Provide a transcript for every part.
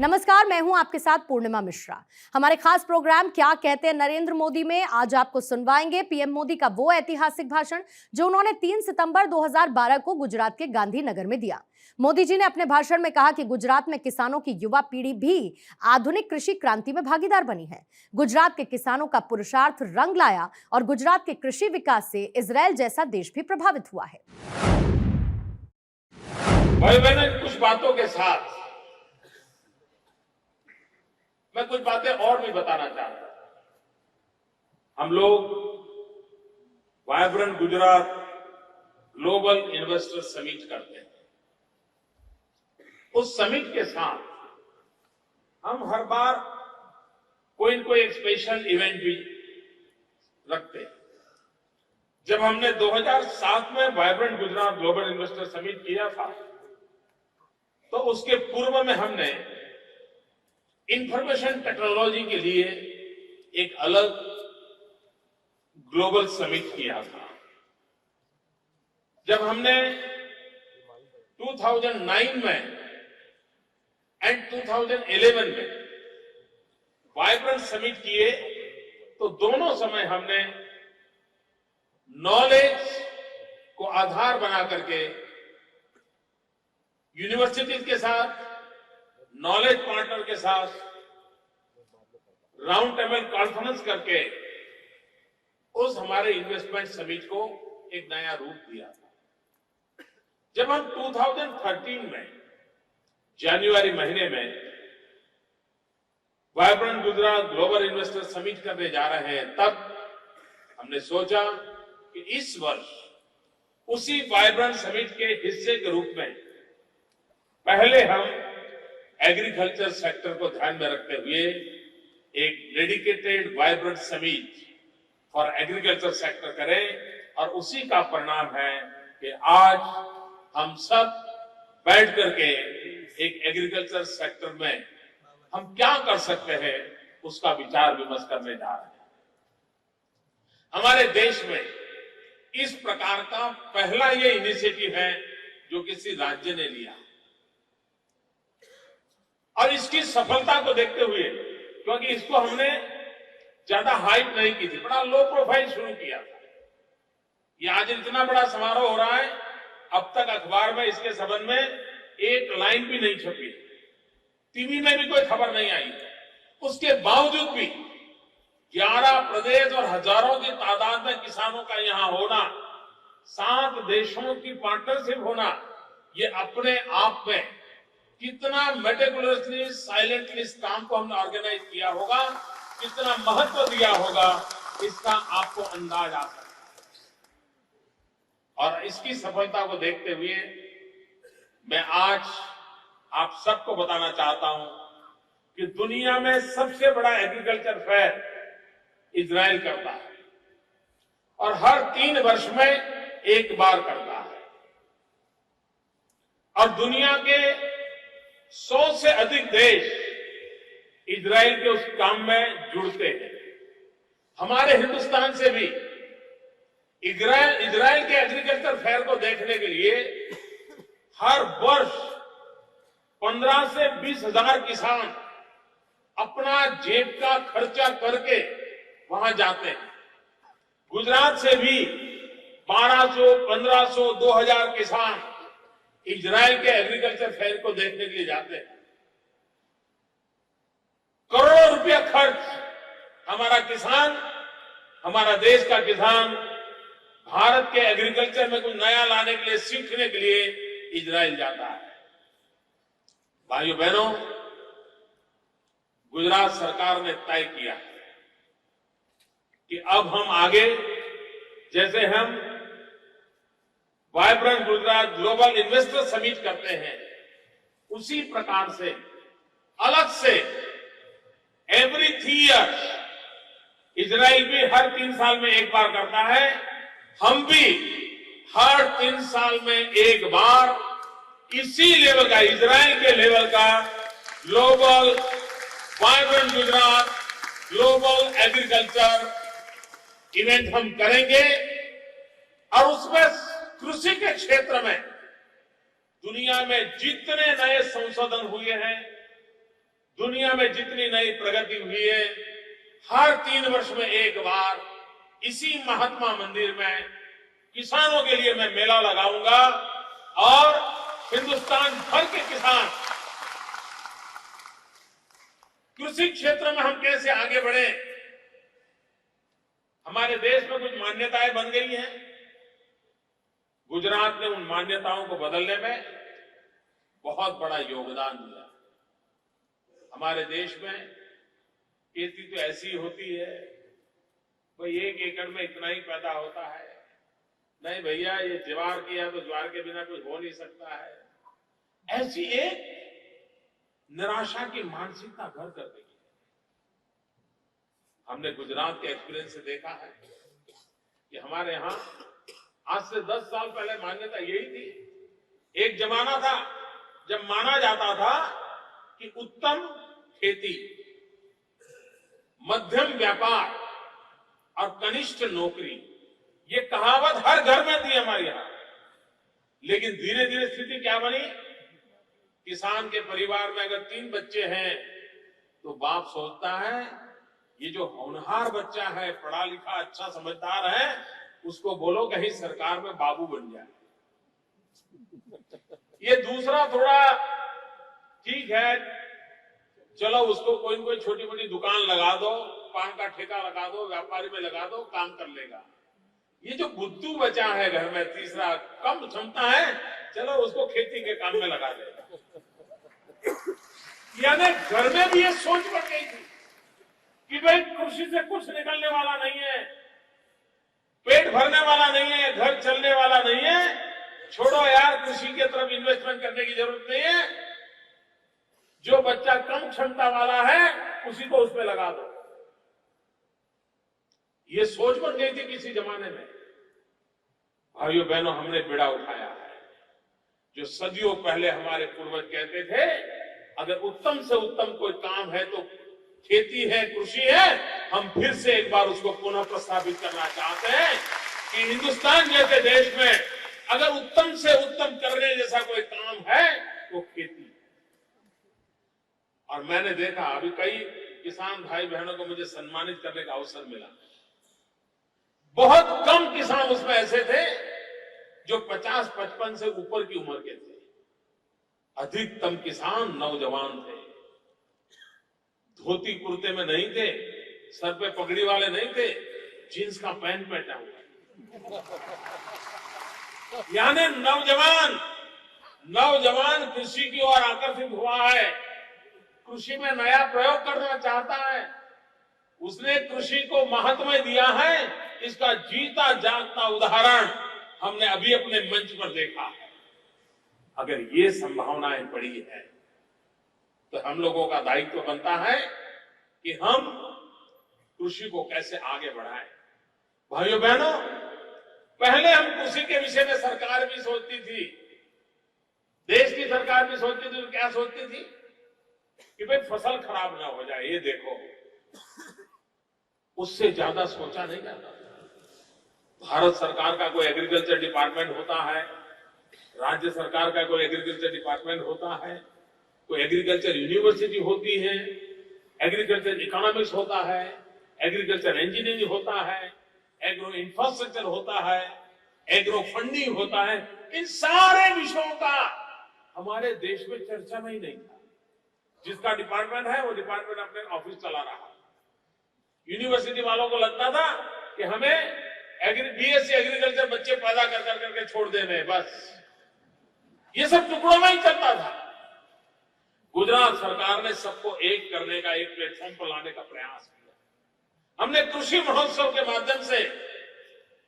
नमस्कार, मैं हूं आपके साथ पूर्णिमा मिश्रा। हमारे खास प्रोग्राम क्या कहते हैं नरेंद्र मोदी में आज आपको सुनवाएंगे पीएम मोदी का वो ऐतिहासिक भाषण जो उन्होंने 3 सितंबर 2012 को गुजरात के गांधीनगर में दिया। मोदी जी ने अपने भाषण में कहा कि गुजरात में किसानों की युवा पीढ़ी भी आधुनिक कृषि क्रांति में भागीदार बनी है। गुजरात के किसानों का पुरुषार्थ रंग लाया और गुजरात के कृषि विकास से इजरायल जैसा देश भी प्रभावित हुआ है। कुछ बातों के साथ मैं कुछ बातें और भी बताना चाहता हूं। हम लोग vibrant Gujarat global investor summit करते हैं। उस समिट के साथ हम हर बार कोई न कोई एक स्पेशल इवेंट भी रखते हैं। जब हमने 2007 में vibrant Gujarat global investor summit किया था तो उसके पूर्व में हमने इंफॉर्मेशन टेक्नोलॉजी के लिए एक अलग ग्लोबल समिट किया था। जब हमने 2009 में एंड 2011 में वाइब्रेंट समिट किए तो दोनों समय हमने नॉलेज को आधार बना करके यूनिवर्सिटीज के साथ, नॉलेज पार्टनर के साथ राउंड टेबल कॉन्फ्रेंस करके उस हमारे इन्वेस्टमेंट समिट को एक नया रूप दिया था। जब हम 2013 में जनवरी महीने में vibrant Gujarat global investor summit करने जा रहे हैं तब हमने सोचा कि इस वर्ष उसी वाइब्रेंट समिट के हिस्से के रूप में पहले हम एग्रीकल्चर सेक्टर को ध्यान में रखते हुए एक dedicated vibrant summit for agriculture sector करें और उसी का परिणाम है कि आज हम सब बैठ करके एक एग्रीकल्चर सेक्टर में हम क्या कर सकते हैं उसका विचार विमर्श करने जा रहे हैं। हमारे देश में इस प्रकार का पहला ये इनिशिएटिव है जो किसी राज्य ने लिया और इसकी सफलता को देखते हुए, क्योंकि इसको हमने ज्यादा हाइप नहीं की थी, बड़ा लो प्रोफाइल शुरू किया था। ये आज इतना बड़ा समारोह हो रहा है, अब तक अखबार में इसके संबंध में एक लाइन भी नहीं छपी, टीवी में भी कोई खबर नहीं आई। उसके बावजूद भी 11 प्रदेश और हजारों की तादाद में किसानों का यहां होना, 7 देशों की पार्टनरशिप होना, ये अपने आप में कितना मेटिकुलसली साइलेंटली इस काम को हमने ऑर्गेनाइज किया होगा, कितना महत्व दिया होगा, इसका आपको अंदाज आ सकता है। और इसकी सफलता को देखते हुए मैं आज आप सबको बताना चाहता हूं कि दुनिया में सबसे बड़ा एग्रीकल्चर फेयर इजराइल करता है और हर 3 वर्ष में एक बार करता है और दुनिया के 100 से अधिक देश इजराइल के उस काम में जुड़ते हैं। हमारे हिंदुस्तान से भी इजराइल के एग्रीकल्चर फेयर को देखने के लिए हर वर्ष 15 से 20 हजार किसान अपना जेब का खर्चा करके वहां जाते हैं। गुजरात से भी 1200, 1500, 2000 किसान इजराइल के एग्रीकल्चर फेयर को देखने के लिए जाते हैं। करोड़ों रुपया खर्च हमारा किसान, हमारा देश का किसान भारत के एग्रीकल्चर में कुछ नया लाने के लिए, सीखने के लिए इजराइल जाता है। भाइयों बहनों, गुजरात सरकार ने तय किया कि अब हम आगे जैसे हम vibrant Gujarat global investor summit करते हैं, उसी प्रकार से अलग से एवरी 3 ईयर्स, इजराइल भी हर 3 साल में एक बार करता है, हम भी हर 3 साल में एक बार इसी लेवल का, इजराइल के लेवल का global vibrant Gujarat global agriculture event हम करेंगे और उसमें कृषि के क्षेत्र में दुनिया में जितने नए संशोधन हुए हैं, दुनिया में जितनी नई प्रगति हुई है, हर 3 वर्ष में एक बार इसी महात्मा मंदिर में किसानों के लिए मैं मेला लगाऊंगा और हिंदुस्तान भर के किसान कृषि क्षेत्र में हम कैसे आगे बढ़े। हमारे देश में कुछ मान्यताएं बन गई हैं। गुजरात ने उन मान्यताओं को बदलने में बहुत बड़ा योगदान दिया। हमारे देश में खेती तो ऐसी होती है, भाई 1 एकड़ में इतना ही पैदा होता है। नहीं भैया, ये ज्वार किया तो ज्वार के बिना कुछ हो नहीं सकता है। ऐसी एक निराशा की मानसिकता घर कर देगी। हमने गुजरात के एक्सपीरियंस से देखा है कि हमारे यहां आज से 10 साल पहले मान्यता यही थी। एक जमाना था जब माना जाता था कि उत्तम खेती, मध्यम व्यापार और कनिष्ठ नौकरी, ये कहावत हर घर में थी हमारे यहां। लेकिन धीरे धीरे स्थिति क्या बनी? किसान के परिवार में अगर 3 बच्चे हैं तो बाप सोचता है ये जो होनहार बच्चा है, पढ़ा लिखा अच्छा समझदार है, उसको बोलो कहीं सरकार में बाबू बन जाए। ये दूसरा थोड़ा ठीक है, चलो उसको कोई न कोई छोटी मोटी दुकान लगा दो, पान का ठेका लगा दो, व्यापारी में लगा दो, काम कर लेगा। ये जो बुद्धू बचा है घर में, तीसरा कम क्षमता है, चलो उसको खेती के काम में लगा देगा। यानी घर में भी ये सोच बन गई थी कि भाई कृषि से कुछ निकलने वाला नहीं है, पेट भरने वाला नहीं है, घर चलने वाला नहीं है, छोड़ो यार, कृषि की तरफ इन्वेस्टमेंट करने की जरूरत नहीं है। जो बच्चा कम क्षमता वाला है उसी को उसमें लगा दो। ये सोच बन गई थी किसी जमाने में। भाइयों बहनों, हमने बेड़ा उठाया है। जो सदियों पहले हमारे पूर्वज कहते थे, अगर उत्तम से उत्तम कोई काम है तो खेती है, कृषि है, हम फिर से एक बार उसको पुनः प्रस्तावित करना चाहते हैं कि हिंदुस्तान जैसे देश में अगर उत्तम से उत्तम करने जैसा कोई काम है तो खेती। और मैंने देखा अभी कई किसान भाई बहनों को मुझे सम्मानित करने का अवसर मिला। बहुत कम किसान उसमें ऐसे थे जो 50-55 से ऊपर की उम्र के थे। अधिकतम किसान नौजवान थे, धोती कुर्ते में नहीं थे, सर पे पगड़ी वाले नहीं थे, जींस का पैंट पहना हुआ। यानी नौजवान कृषि की ओर आकर्षित हुआ है, कृषि में नया प्रयोग करना चाहता है, उसने कृषि को महत्व दिया है। इसका जीता जागता उदाहरण हमने अभी अपने मंच पर देखा है। अगर ये संभावनाएं पड़ी है तो हम लोगों का दायित्व बनता है कि हम कृषि को कैसे आगे बढ़ाएं। भाइयों बहनों, पहले हम कृषि के विषय में सरकार भी सोचती थी, देश की सरकार भी सोचती थी, तो क्या सोचती थी कि भाई फसल खराब ना हो जाए, ये देखो, उससे ज्यादा सोचा नहीं जाता। भारत सरकार का कोई एग्रीकल्चर डिपार्टमेंट होता है, राज्य सरकार का कोई एग्रीकल्चर डिपार्टमेंट होता है, कोई एग्रीकल्चर यूनिवर्सिटी होती है, एग्रीकल्चर इकोनॉमिक्स होता है, एग्रीकल्चर इंजीनियरिंग होता है, एग्रो इंफ्रास्ट्रक्चर होता है, एग्रो फंडिंग होता है। इन सारे विषयों का हमारे देश में चर्चा में ही नहीं था। जिसका डिपार्टमेंट है वो डिपार्टमेंट अपने ऑफिस चला रहा। यूनिवर्सिटी वालों को लगता था कि हमें बीएससी एग्रीकल्चर बच्चे पैदा कर करके छोड़ देने, बस ये सब टुकड़ों में ही चलता था। गुजरात सरकार ने सबको एक करने का, एक प्लेटफॉर्म पर लाने का प्रयास किया। हमने कृषि महोत्सव के माध्यम से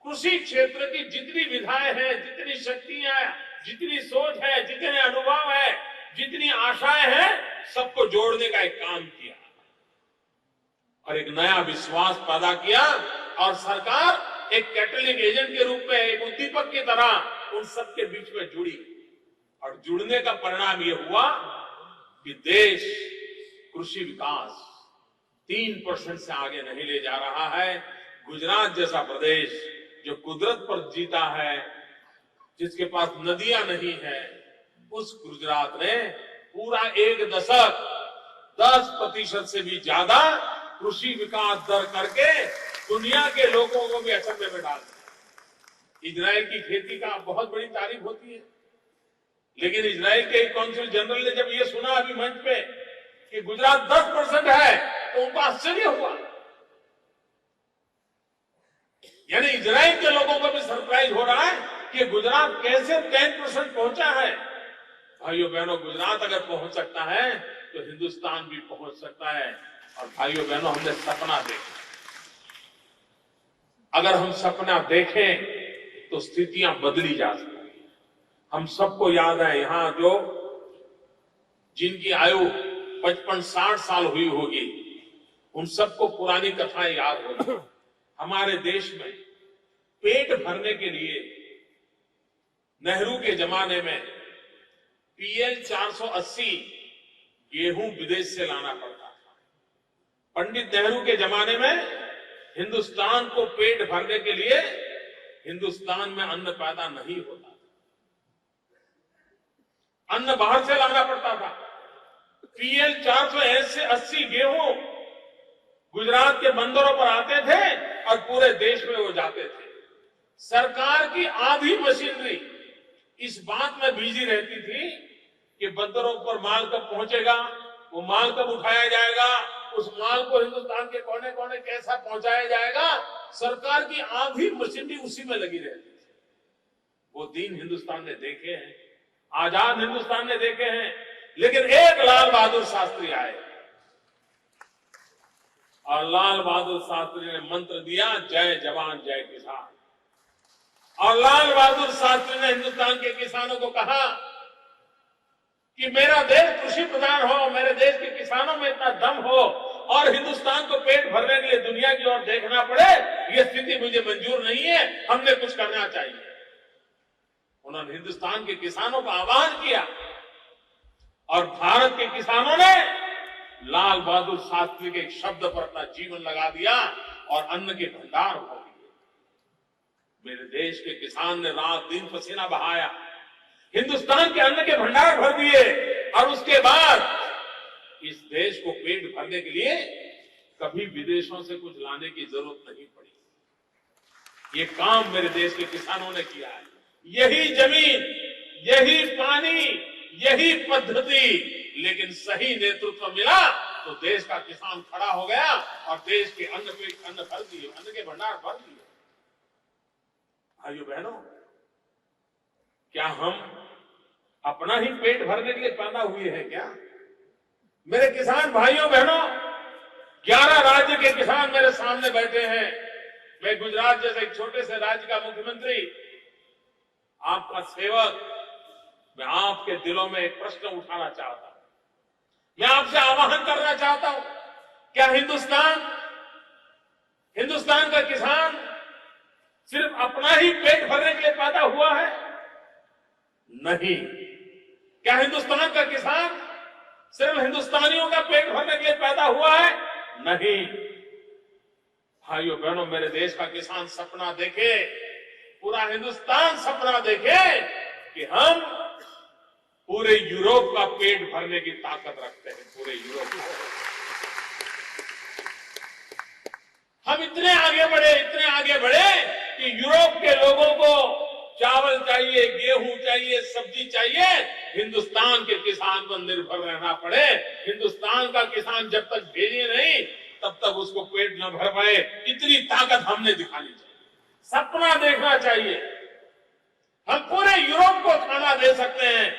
कृषि क्षेत्र की जितनी विधाएं हैं, जितनी शक्तियां, जितनी सोच है, जितने अनुभव है, जितनी आशाएं हैं, सबको जोड़ने का एक काम किया और एक नया विश्वास पैदा किया। और सरकार एक कैटलिक एजेंट के रूप में, एक उद्दीपक की तरह उन सबके बीच में जुड़ी। और जुड़ने का परिणाम यह हुआ कि देश कृषि विकास 3% से आगे नहीं ले जा रहा है। गुजरात जैसा प्रदेश जो कुदरत पर जीता है, जिसके पास नदियां नहीं है, उस गुजरात ने पूरा 1 दशक 10% से भी ज्यादा कृषि विकास दर करके दुनिया के लोगों को भी अचंभे में डाल दिया। इजराइल की खेती का बहुत बड़ी तारीफ होती है, लेकिन इजराइल के कौंसिल जनरल ने जब ये सुना अभी मंच पे कि गुजरात 10% है तो उनको आश्चर्य हुआ। यानी इजराइल के लोगों को भी सरप्राइज हो रहा है कि गुजरात कैसे 10% पहुंचा है। भाइयों बहनों, गुजरात अगर पहुंच सकता है तो हिंदुस्तान भी पहुंच सकता है। और भाइयों बहनों, हमने सपना देखा। अगर हम सपना देखें तो स्थितियां बदली जा सकती हैं। हम सबको याद है यहां जो जिनकी आयु 55-60 साल हुई होगी, उन सबको पुरानी कथाएं याद होगी। हमारे देश में पेट भरने के लिए नेहरू के जमाने में PL 480 गेहूं विदेश से लाना पड़ता था। पंडित नेहरू के जमाने में हिंदुस्तान को पेट भरने के लिए हिंदुस्तान में अन्न पैदा नहीं होता था, अन्न बाहर से लाना पड़ता था। PL 480 गेहूं गुजरात के बंदरों पर आते थे और पूरे देश में वो जाते थे। सरकार की आधी मशीनरी इस बात में बिजी रहती थी कि बंदरों पर माल कब पहुंचेगा, वो माल कब उठाया जाएगा, उस माल को हिंदुस्तान के कोने कोने कैसा पहुंचाया जाएगा। सरकार की आधी मशीनरी उसी में लगी रहती थी। वो दिन हिंदुस्तान ने देखे हैं, आजाद हिंदुस्तान ने देखे हैं। लेकिन एक लाल बहादुर शास्त्री आए और लाल बहादुर शास्त्री ने मंत्र दिया, जय जवान जय किसान। और लाल बहादुर शास्त्री ने हिंदुस्तान के किसानों को कहा कि मेरा देश कृषि प्रधान हो, मेरे देश के किसानों में इतना दम हो और हिंदुस्तान को पेट भरने के लिए दुनिया की ओर देखना पड़े, ये स्थिति मुझे मंजूर नहीं है, हमने कुछ करना चाहिए। उन्होंने हिंदुस्तान के किसानों का आह्वान किया और भारत के किसानों ने लाल बहादुर शास्त्री के एक शब्द पर अपना जीवन लगा दिया और अन्न के भंडार हो गए। मेरे देश के किसान ने रात दिन पसीना बहाया, हिंदुस्तान के अन्न के भंडार भर दिए और उसके बाद इस देश को पेट भरने के लिए कभी विदेशों से कुछ लाने की जरूरत नहीं पड़ी। ये काम मेरे देश के किसानों ने किया है। यही जमीन, यही पानी, यही पद्धति, लेकिन सही नेतृत्व मिला तो देश का किसान खड़ा हो गया और देश के अन्न भर दिए, अन्न के भंडार भर दिए। भाइयों बहनों, क्या हम अपना ही पेट भरने के लिए पैदा हुए हैं क्या? मेरे किसान भाइयों बहनों, 11 राज्य के किसान मेरे सामने बैठे हैं। मैं गुजरात जैसे एक छोटे से राज्य का मुख्यमंत्री, आपका सेवक, मैं आपके दिलों में एक प्रश्न उठाना चाहता हूं। मैं आपसे आह्वान करना चाहता हूं, क्या हिंदुस्तान का किसान सिर्फ अपना ही पेट भरने के लिए पैदा हुआ है? नहीं। क्या हिंदुस्तान का किसान सिर्फ हिंदुस्तानियों का पेट भरने के लिए पैदा हुआ है? नहीं। भाइयों बहनों, मेरे देश का किसान सपना देखे, पूरा हिंदुस्तान सपना देखे कि हम पूरे यूरोप का पेट भरने की ताकत रखते हैं। पूरे यूरोप का हम इतने आगे बढ़े कि यूरोप के लोगों को चावल चाहिए, गेहूं चाहिए, सब्जी चाहिए, हिंदुस्तान के किसान पर निर्भर रहना पड़े। हिंदुस्तान का किसान जब तक भेजे नहीं तब तक उसको पेट न भर पाए। इतनी ताकत हमने दिखानी चाहिए, सपना देखना चाहिए। हम पूरे यूरोप को खाना दे सकते हैं,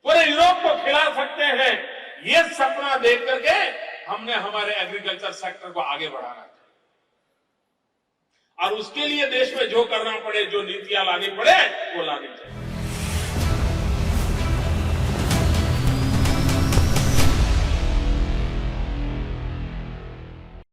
पूरे यूरोप को खिला सकते हैं। ये सपना देख करके हमने हमारे एग्रीकल्चर सेक्टर को आगे बढ़ाना चाहिए और उसके लिए देश में जो करना पड़े, जो नीतियां लानी पड़े, वो लानी चाहिए।